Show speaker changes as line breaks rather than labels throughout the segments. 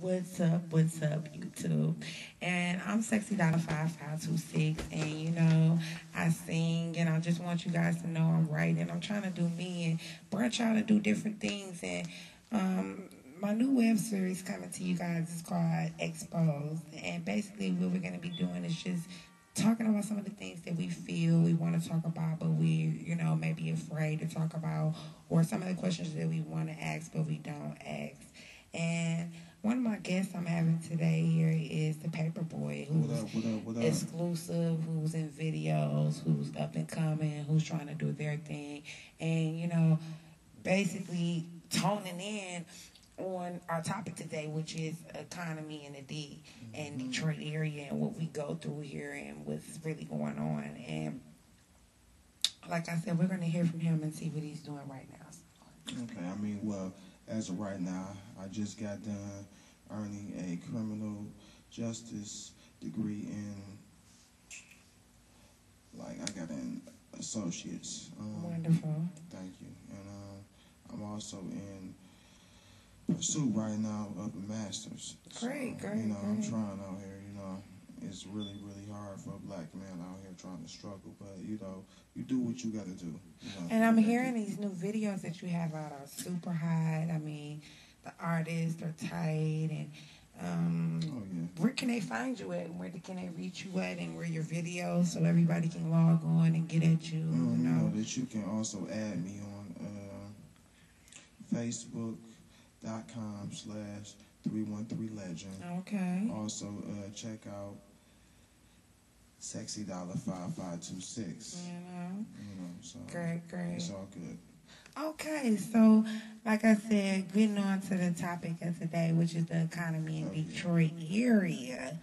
What's up, YouTube? And I'm Sexy Dollar 5526, and I sing, and I just want you guys to know I'm writing. I'm trying to do me and branch out and do different things. And my new web series coming to you guys is called Exposed, and basically what we're gonna be doing is just talking about some of the things that we feel we want to talk about, but we, may be afraid to talk about, or some of the questions that we want to ask, but we don't ask. And one of my guests I'm having today here is the Paper Boy, who's
What up?
exclusive, who's in videos, who's up and coming, who's trying to do their thing, and basically toning in on our topic today, which is economy in the D and Detroit area and what we go through here and what's really going on. And like I said, we're going to hear from him and see what he's doing right now.
Okay, well, as of right now, I just got done earning a criminal justice degree in, I got an associate's.
Wonderful.
Thank you. And I'm also in pursuit right now of a master's.
Great.
I'm trying out here, it's really, really hard for a black man out here trying to struggle, but, you do what you got to do.
And I'm hearing these new videos that you have out are super hot. I mean, the artists are tight, and where can they find you at? Where can they reach you at? And where your videos so everybody can log on and get at you?
You know that you can also add me on Facebook.com/313legend.
Okay.
Also, check out Sexy Dollar 5526. So
Great.
it's all good.
Okay, so like I said, getting on to the topic of today, which is the economy in Detroit area.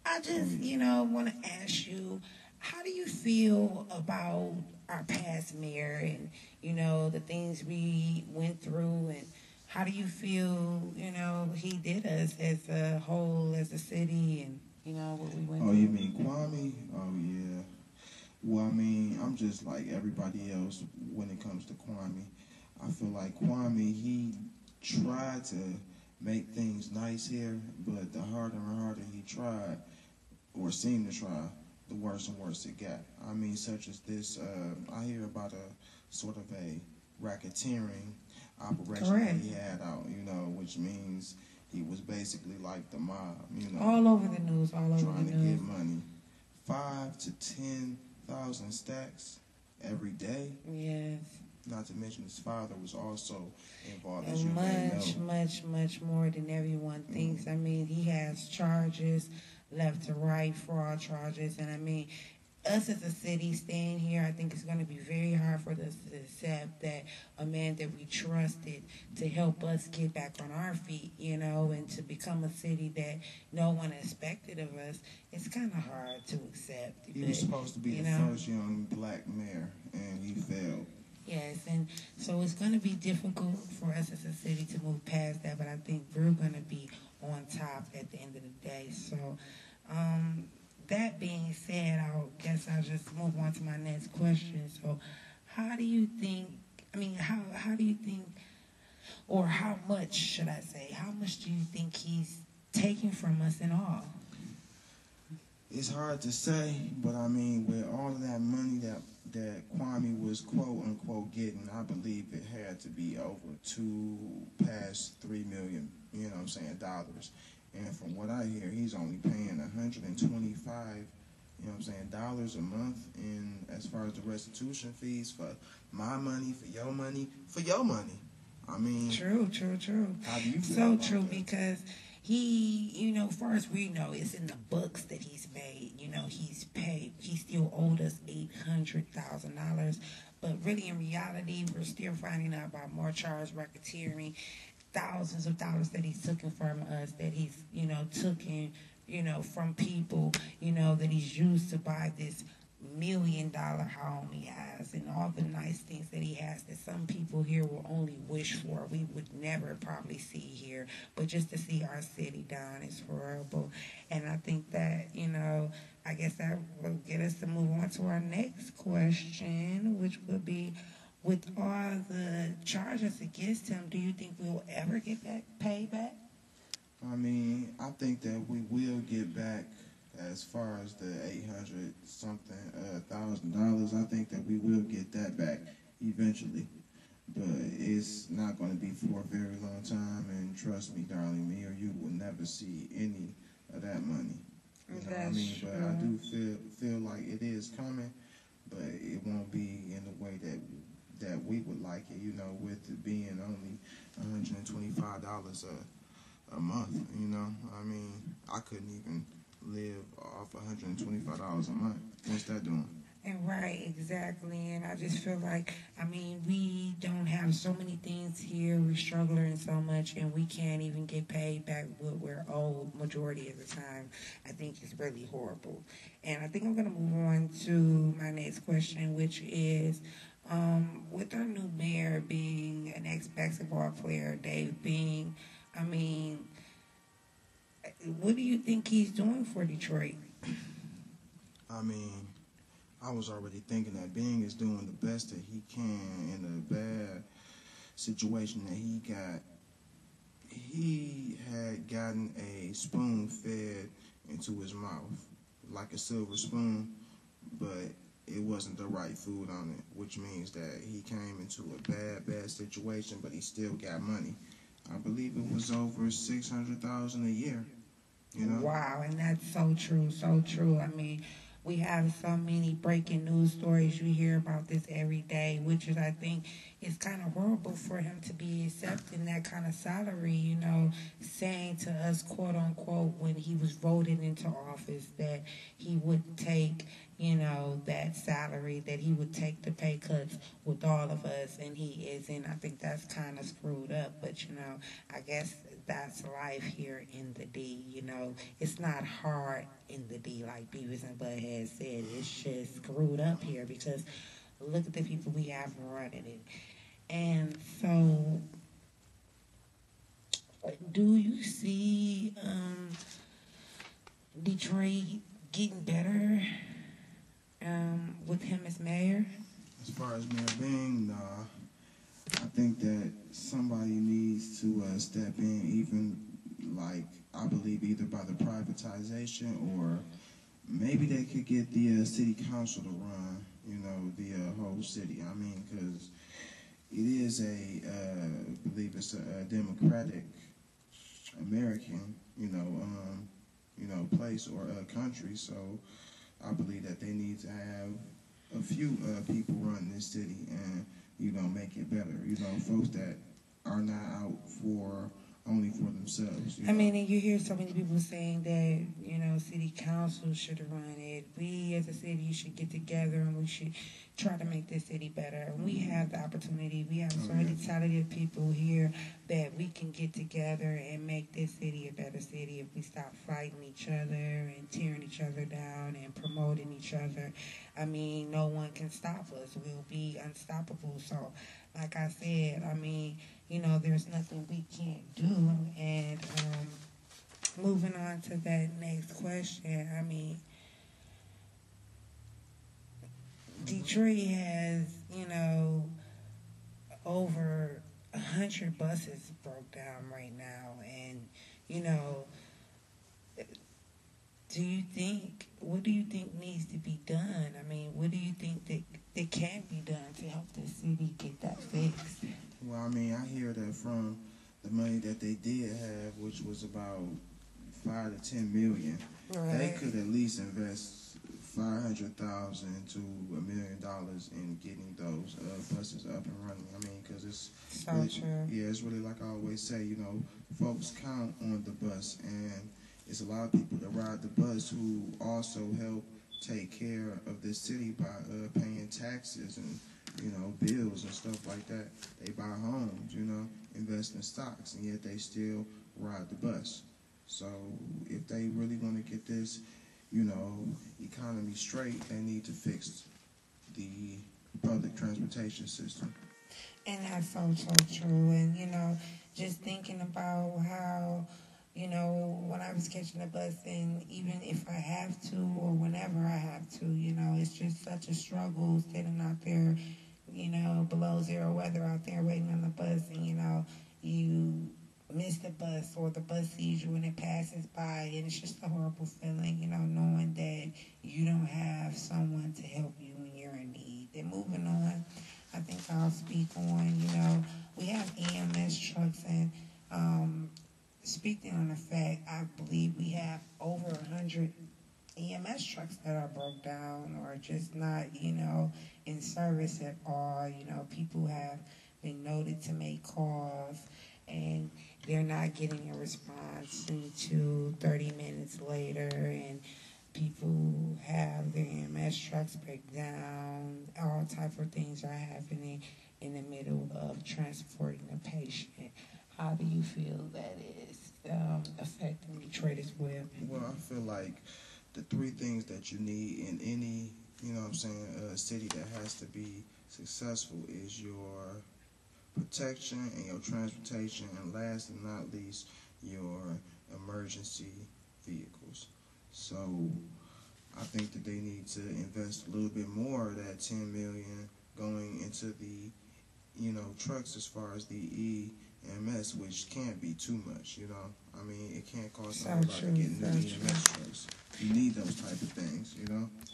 I just, want to ask you, how do you feel about our past mayor and, the things we went through, and how do you feel, he did us as a whole, as a city, and, what we went through?
Oh, you mean Kwame? Oh, yeah. Well, I'm just like everybody else when it comes to Kwame. I feel like Kwame, he tried to make things nice here, but the harder and harder he tried, or seemed to try, the worse and worse it got. Such as this, I hear about a sort of a racketeering operation that he had out, which means he was basically like the mob,
All over the news, all over the news.
Trying to get money. 5 to 10,000 stacks every day.
Yes.
Not to mention his father was also involved.
And
as you
much more than everyone thinks. He has charges left to right, fraud charges, and us as a city staying here, I think it's going to be very hard for us to accept that a man that we trusted to help us get back on our feet, and to become a city that no one expected of us, it's kind of hard to accept.
He was supposed to be the first young black mayor, and he failed.
Yes, and so it's going to be difficult for us as a city to move past that, but I think we're going to be on top at the end of the day. So, that being said, I'll just move on to my next question. So, how do you think, how do you think, or how much, should I say, how much do you think he's taking from us in all?
It's hard to say, but with all of that money that Kwame was quote unquote getting, I believe it had to be over past $3 million, dollars. And from what I hear, he's only paying $125, dollars a month. And as far as the restitution fees for my money, for your money,
True.
How do you feel
so
about
true
that?
Because he, first we know it's in the books that he's made. He's paid. He still owed us $800,000, but really in reality, we're still finding out about more charged racketeering, thousands of dollars that he's taken from us, that he's taken from people that he's used to buy this $1 million home he has, and all the nice things that he has that some people here will only wish for. We would never probably see here, but just to see our city down is horrible. And I think that, I guess that will get us to move on to our next question, which would be, with all the charges against him, do you think we'll ever get that paid back?
I mean, I think that we will get back as far as the 800 something $1,000. I think that we will get that back eventually, but it's not going to be for a very long time. And trust me, darling, me or you will never see any of that money. You know what I
That's
mean? But I
true.
do feel like it is coming, but it won't be in the way that we would like it. You know, with it being only $125 a month. You know, I mean, I couldn't even live off $125 a month. What's that doing?
And right, exactly. And I just feel like, I mean, we don't have so many things here. We're struggling so much, and we can't even get paid back what we're owed majority of the time. I think it's really horrible. And I think I'm going to move on to my next question, which is, with our new mayor being an ex-basketball player, Dave Being, I mean, what do you think he's doing for Detroit?
I mean, I was already thinking that Bing is doing the best that he can in a bad situation that he got. He had gotten a spoon fed into his mouth, like a silver spoon, but it wasn't the right food on it, which means that he came into a bad situation, but he still got money. I believe it was over 600,000 a year. You know?
Wow, and that's so true, so true. I mean, we have so many breaking news stories. You hear about this every day, which is, I think, it's kind of horrible for him to be accepting that kind of salary, saying to us, quote unquote, when he was voted into office, that he would take, that salary, that he would take the pay cuts with all of us, and he isn't. I think that's kind of screwed up, but, I guess that's life here in the D. It's not hard in the D like Beavis and Butthead said. It's just screwed up here because look at the people we have running it. And so, do you see Detroit getting better with him as mayor?
As far as Mayor Bing, nah. I think that somebody needs to step in, even like I believe either by the privatization or maybe they could get the city council to run, the whole city. I mean, because it is I believe it's a democratic American, place or a country. So I believe that they need to have a few people run this city and make it better. Folks that are not out for only for themselves.
I mean, and you hear so many people saying that, city council should run it. We as a city should get together and we should try to make this city better. And we have the opportunity. We have so many talented people here that we can get together and make this city a better city if we stop fighting each other and tearing each other down and promoting each other. I mean, no one can stop us. We'll be unstoppable. So, like I said, I mean, there's nothing we can't do. And moving on to that next question, I mean, Detroit has, over 100 buses broke down right now. And, what do you think needs to be done? I mean, what do you think that can be done to help the city get that fixed?
Well, I mean, I hear that from the money that they did have, which was about 5 to 10 million.
Right.
They could at least invest 500,000 to $1 million in getting those buses up and running. I mean, because it's
so
really,
true.
Yeah, it's really like I always say. Folks count on the bus, and it's a lot of people that ride the bus who also help take care of this city by paying taxes and bills and stuff like that. They buy homes, invest in stocks, and yet they still ride the bus. So if they really want to get this, economy straight, they need to fix the public transportation system.
And that's so true. And, just thinking about how, when I was catching the bus, and even if I have to or whenever I have to, it's just such a struggle sitting out there, below zero weather out there waiting on the bus. And, you miss the bus or the bus sees you and it passes by, and it's just a horrible feeling, knowing that you don't have someone to help you when you're in need. Then moving on, I think I'll speak on, we have EMS trucks, and speaking on the fact, I believe we have over 100 EMS trucks that are broke down or just not, in service at all. People have been noted to make calls and they're not getting a response until 30 minutes later, and people have their EMS trucks break down. All type of things are happening in the middle of transporting a patient. How do you feel that is affecting Detroit as well?
Well, I feel like the three things that you need in any, city that has to be successful is your protection and your transportation, and last and not least, your emergency vehicles. So I think that they need to invest a little bit more of that $10 million going into the, trucks as far as the EMS, which can't be too much, I mean, it can't cost a whole lot to get new EMS trucks. You need those type of things,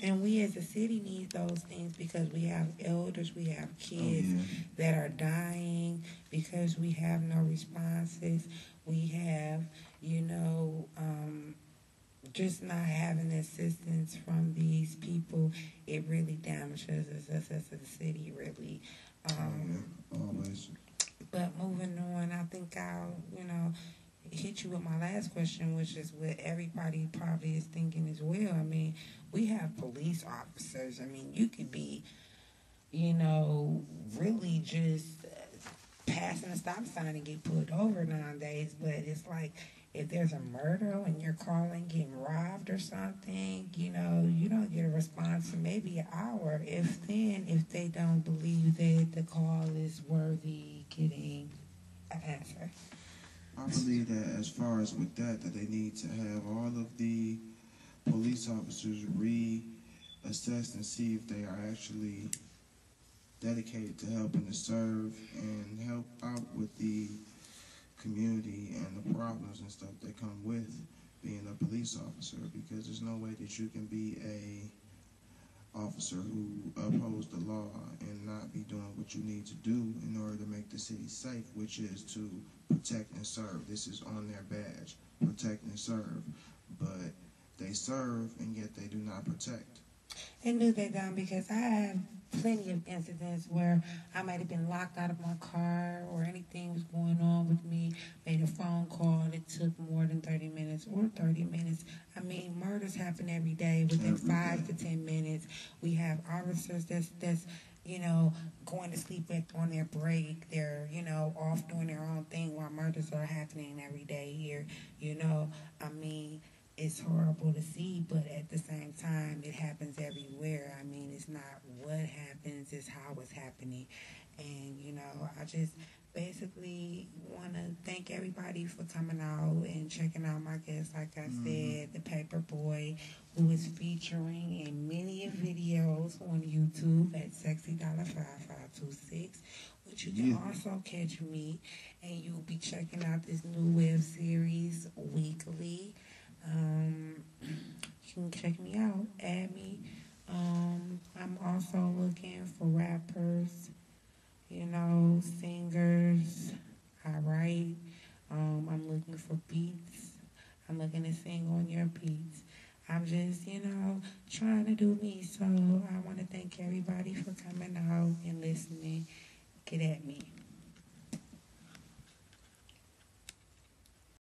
And we as a city need those things because we have elders, we have kids that are dying because we have no responses. We have, just not having assistance from these people. It really damages us as a city, really.
Always.
But moving on, I think I'll, hit you with my last question, which is what everybody probably is thinking as well. I mean, we have police officers. I mean, you could be, really just passing a stop sign and get pulled over nowadays. But it's like if there's a murder and you're calling getting robbed or something, you don't get a response for maybe an hour. If they don't believe that the call is worthy getting an answer.
I believe that as far as with that they need to have all of the police officers reassessed and see if they are actually dedicated to helping to serve and help out with the community and the problems and stuff that come with being a police officer, because there's no way that you can be a officer who upholds the law and not be doing what you need to do in order to make the city safe, which is to protect and serve. This is on their badge, protect and serve. But they serve and yet they do not protect.
And do they don't? Because I have plenty of incidents where I might have been locked out of my car or anything was going on with me, made a phone call that took more than 30 minutes or 30 minutes. I mean, murders happen every day within 5 to 10 minutes. We have officers that's going to sleep on their break. They're, off doing their own thing while murders are happening every day here. I mean, it's horrible to see, but at the same time, it happens everywhere. I mean, it's not what happens, it's how it's happening. And, I just basically want to thank everybody for coming out and checking out my guests. Like I said, the Paper Boy, who is featuring in many videos on YouTube at SexyDollar5526, which you can also catch me. And you'll be checking out this new web series weekly. You can check me out, add me. I'm also looking for rappers, singers. I write. I'm looking for beats. I'm looking to sing on your beats. I'm just, trying to do me. So I want to thank everybody for coming out and listening. Get at me.